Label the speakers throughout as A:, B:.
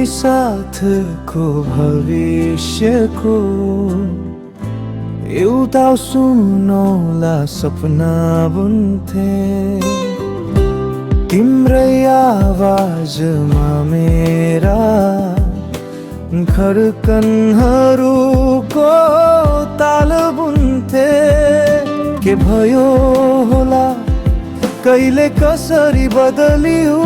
A: साथको भविष्यको एउटा सुनौला सपना बुन्थे। तिम्रै आवाजमा मेरा धड्कनहरूको ताल बुन्थे। के भयो होला कहिले कसरी बदलियो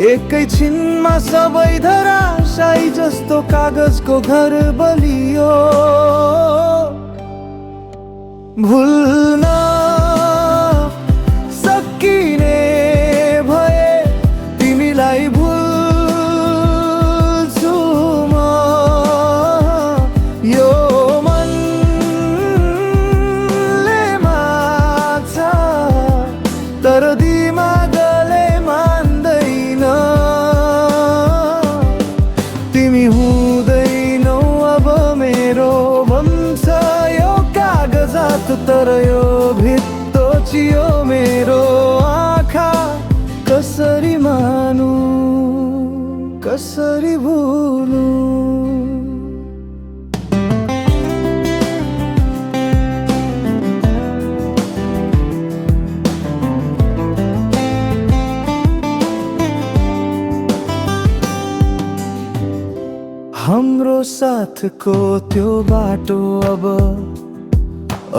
A: एकैछिनमा सबै धराशायी जस्तो कागजको घर बलियो। भुल्न सकिने भए तिमीलाई भुल्छु म। यो मनले माग्छ तर दिमागले मान्दैन। तिमी हुँदैनौ अब मेरो भन्छ यो कागजात, तर यो भित्तो चियो मेरो आँखा। कसरी मानु कसरी भुलु। हाम्रो साथको त्यो बाटो अब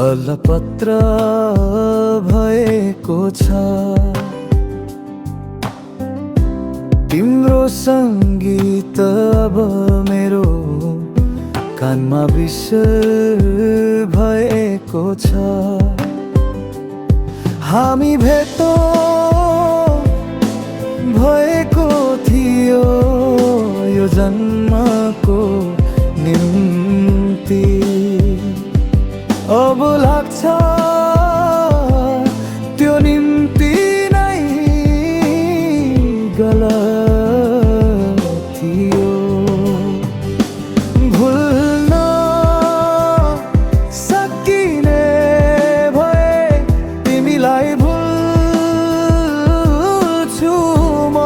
A: अलपत्र भएको छ। तिम्रो सङ्गीत अब मेरो कानमा विषय भएको छ। हामी भेटो भएको थियो यो जन्मको निम्ति। अब लाग्छ त्यो निम्ति नै गलत थियो। भुल्न सकिने भए तिमीलाई भुल्छु म।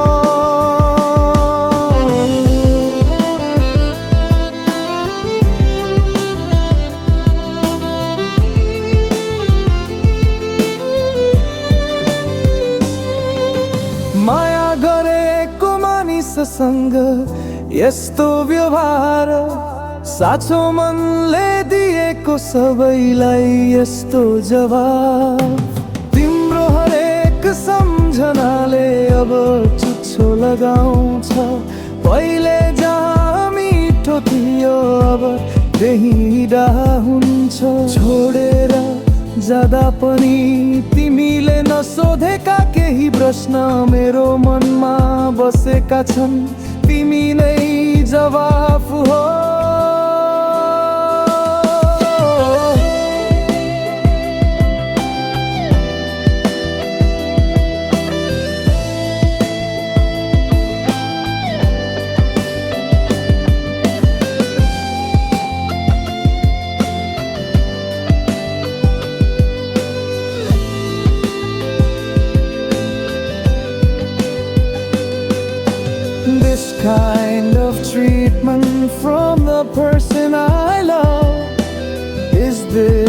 A: माया गरेको मानिससँग यस्तो व्यवहार, साँचो मनले दिएको सबैलाई यस्तो जवाब। तिम्रो हरेक सम्झनाले अब चुच्चो लगाउँछ। पहिले जहाँ मिठो थियो अब त्यही डाहा हुन्छ। छोडेर जाँदा पनि तिमीले नसोधेका केही प्रश्न मेरो मनमा बसेका छन्। तिमी नै जवाफ हो। This kind of treatment from the person I love, is this